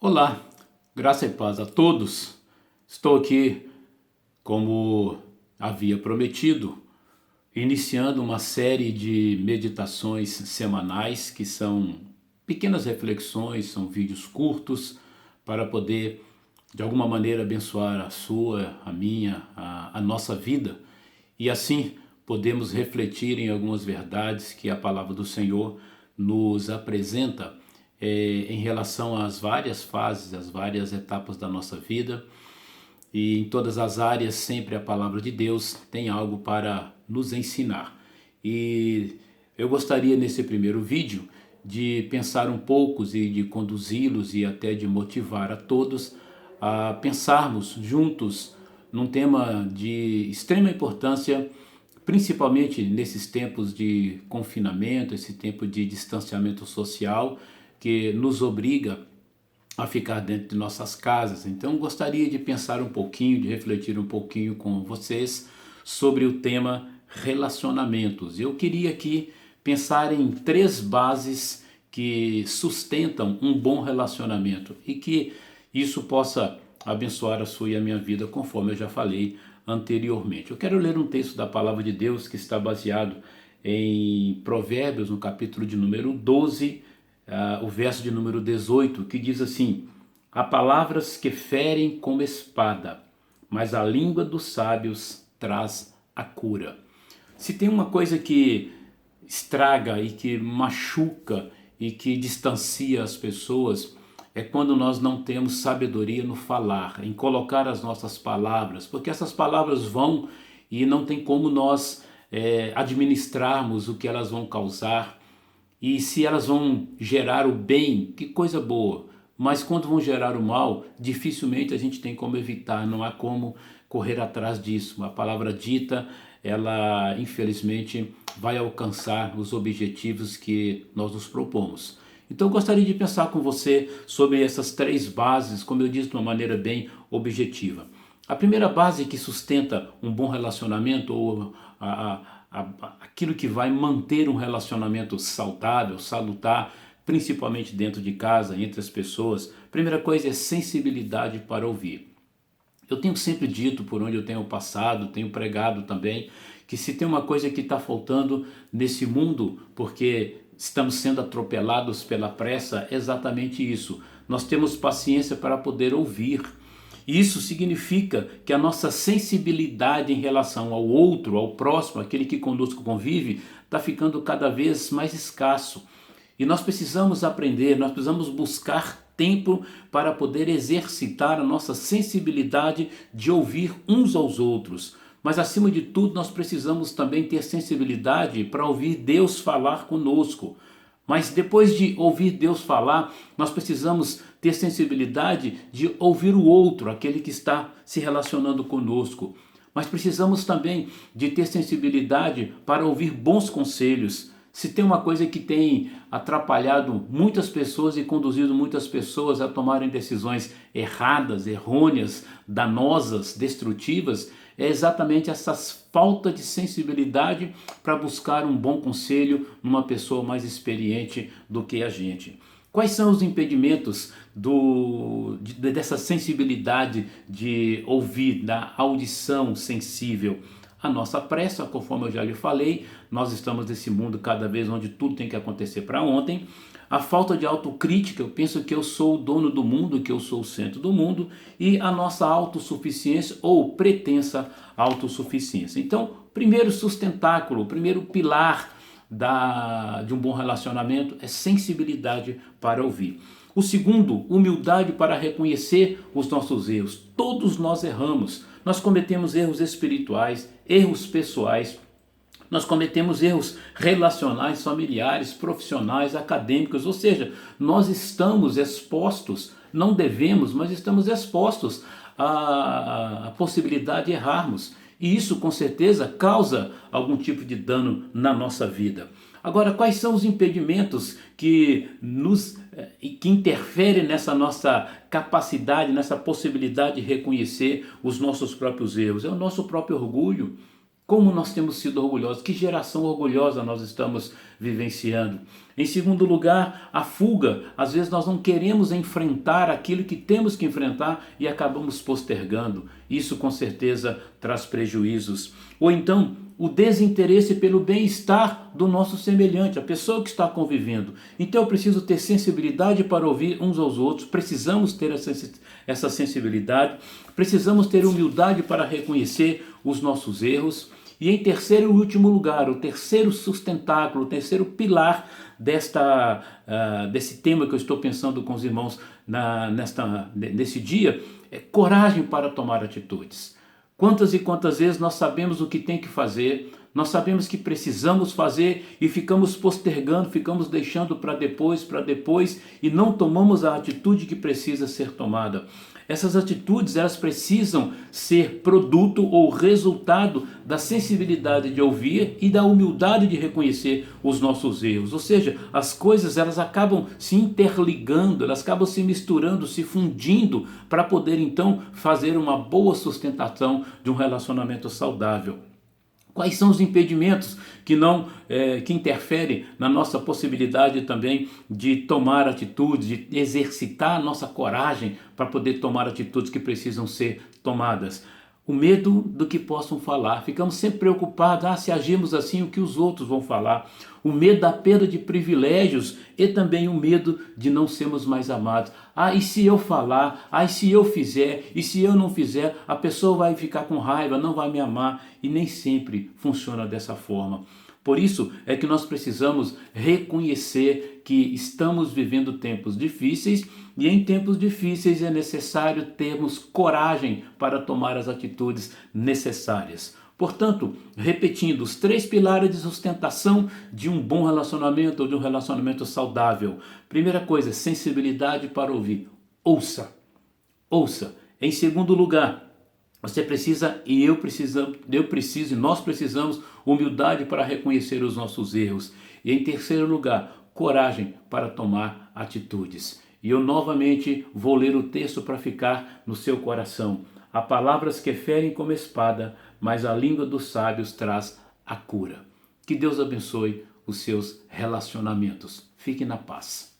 Olá, graça e paz a todos. Estou aqui, como havia prometido, iniciando uma série de meditações semanais que são pequenas reflexões, são vídeos curtos para poder, de alguma maneira, abençoar a sua, a minha, a nossa vida e assim podemos refletir em algumas verdades que a palavra do Senhor nos apresenta em relação às várias fases, às várias etapas da nossa vida. E em todas as áreas, sempre a palavra de Deus tem algo para nos ensinar. E eu gostaria, nesse primeiro vídeo, de pensar um pouco e de conduzi-los e até de motivar a todos a pensarmos juntos num tema de extrema importância, principalmente nesses tempos de confinamento, esse tempo de distanciamento social que nos obriga a ficar dentro de nossas casas. Então gostaria de pensar um pouquinho, de refletir um pouquinho com vocês sobre o tema relacionamentos. Eu queria aqui pensar em três bases que sustentam um bom relacionamento e que isso possa abençoar a sua e a minha vida, conforme eu já falei anteriormente. Eu quero ler um texto da palavra de Deus que está baseado em Provérbios, no capítulo de número 12, o verso de número 18, que diz assim: há palavras que ferem como espada, mas a língua dos sábios traz a cura. Se tem uma coisa que estraga e que machuca e que distancia as pessoas, é quando nós não temos sabedoria no falar, em colocar as nossas palavras, porque essas palavras vão e não tem como nós administrarmos o que elas vão causar. E se elas vão gerar o bem, que coisa boa. Mas quando vão gerar o mal, dificilmente a gente tem como evitar, não há como correr atrás disso. A palavra dita, ela infelizmente vai alcançar os objetivos que nós nos propomos. Então eu gostaria de pensar com você sobre essas três bases, como eu disse, de uma maneira bem objetiva. A primeira base que sustenta um bom relacionamento, ou aquilo que vai manter um relacionamento saudável, salutar, principalmente dentro de casa, entre as pessoas, primeira coisa é sensibilidade para ouvir. Eu tenho sempre dito, por onde eu tenho passado, tenho pregado também, que se tem uma coisa que está faltando nesse mundo, porque estamos sendo atropelados pela pressa, é exatamente isso. Nós temos paciência para poder ouvir. E isso significa que a nossa sensibilidade em relação ao outro, ao próximo, aquele que conosco convive, está ficando cada vez mais escasso. E nós precisamos aprender, nós precisamos buscar tempo para poder exercitar a nossa sensibilidade de ouvir uns aos outros. Mas acima de tudo, nós precisamos também ter sensibilidade para ouvir Deus falar conosco. Mas depois de ouvir Deus falar, nós precisamos ter sensibilidade de ouvir o outro, aquele que está se relacionando conosco. Mas precisamos também de ter sensibilidade para ouvir bons conselhos. Se tem uma coisa que tem atrapalhado muitas pessoas e conduzido muitas pessoas a tomarem decisões erradas, errôneas, danosas, destrutivas, é exatamente essa falta de sensibilidade para buscar um bom conselho numa pessoa mais experiente do que a gente. Quais são os impedimentos dessa sensibilidade de ouvir, da audição sensível? A nossa pressa, conforme eu já lhe falei, nós estamos nesse mundo cada vez onde tudo tem que acontecer para ontem. A falta de autocrítica, eu penso que eu sou o dono do mundo, que eu sou o centro do mundo, e a nossa autossuficiência ou pretensa autossuficiência. Então, primeiro sustentáculo, primeiro pilar de um bom relacionamento é sensibilidade para ouvir. O segundo, humildade para reconhecer os nossos erros. Todos nós erramos, nós cometemos erros espirituais, erros pessoais, nós cometemos erros relacionais, familiares, profissionais, acadêmicos, ou seja, nós estamos expostos, não devemos, mas estamos expostos à possibilidade de errarmos. E isso com certeza causa algum tipo de dano na nossa vida. Agora, quais são os impedimentos que interferem nessa nossa capacidade, nessa possibilidade de reconhecer os nossos próprios erros? É o nosso próprio orgulho. Como nós temos sido orgulhosos, que geração orgulhosa nós estamos vivenciando. Em segundo lugar, a fuga. Às vezes nós não queremos enfrentar aquilo que temos que enfrentar e acabamos postergando. Isso com certeza traz prejuízos. Ou então, o desinteresse pelo bem-estar do nosso semelhante, a pessoa que está convivendo. Então eu preciso ter sensibilidade para ouvir uns aos outros, precisamos ter essa sensibilidade, precisamos ter humildade para reconhecer os nossos erros. E em terceiro e último lugar, o terceiro sustentáculo, o terceiro pilar desse tema que eu estou pensando com os irmãos nesse dia, é coragem para tomar atitudes. Quantas e quantas vezes nós sabemos o que tem que fazer, nós sabemos que precisamos fazer e ficamos postergando, ficamos deixando para depois e não tomamos a atitude que precisa ser tomada. Essas atitudes, elas precisam ser produto ou resultado da sensibilidade de ouvir e da humildade de reconhecer os nossos erros. Ou seja, as coisas, elas acabam se interligando, elas acabam se misturando, se fundindo para poder então fazer uma boa sustentação de um relacionamento saudável. Quais são os impedimentos que interferem na nossa possibilidade também de tomar atitudes, de exercitar a nossa coragem para poder tomar atitudes que precisam ser tomadas? O medo do que possam falar. Ficamos sempre preocupados, se agirmos assim, o que os outros vão falar. O medo da perda de privilégios e também o medo de não sermos mais amados. E se eu falar? E se eu fizer? E se eu não fizer? A pessoa vai ficar com raiva, não vai me amar. E nem sempre funciona dessa forma. Por isso é que nós precisamos reconhecer que estamos vivendo tempos difíceis e em tempos difíceis é necessário termos coragem para tomar as atitudes necessárias. Portanto, repetindo, os 3 pilares de sustentação de um bom relacionamento ou de um relacionamento saudável. Primeira coisa, sensibilidade para ouvir. Ouça. Em segundo lugar, você precisa e eu preciso e nós precisamos humildade para reconhecer os nossos erros. E em terceiro lugar, coragem para tomar atitudes. E eu novamente vou ler o texto para ficar no seu coração. Há palavras que ferem como espada, mas a língua dos sábios traz a cura. Que Deus abençoe os seus relacionamentos. Fique na paz.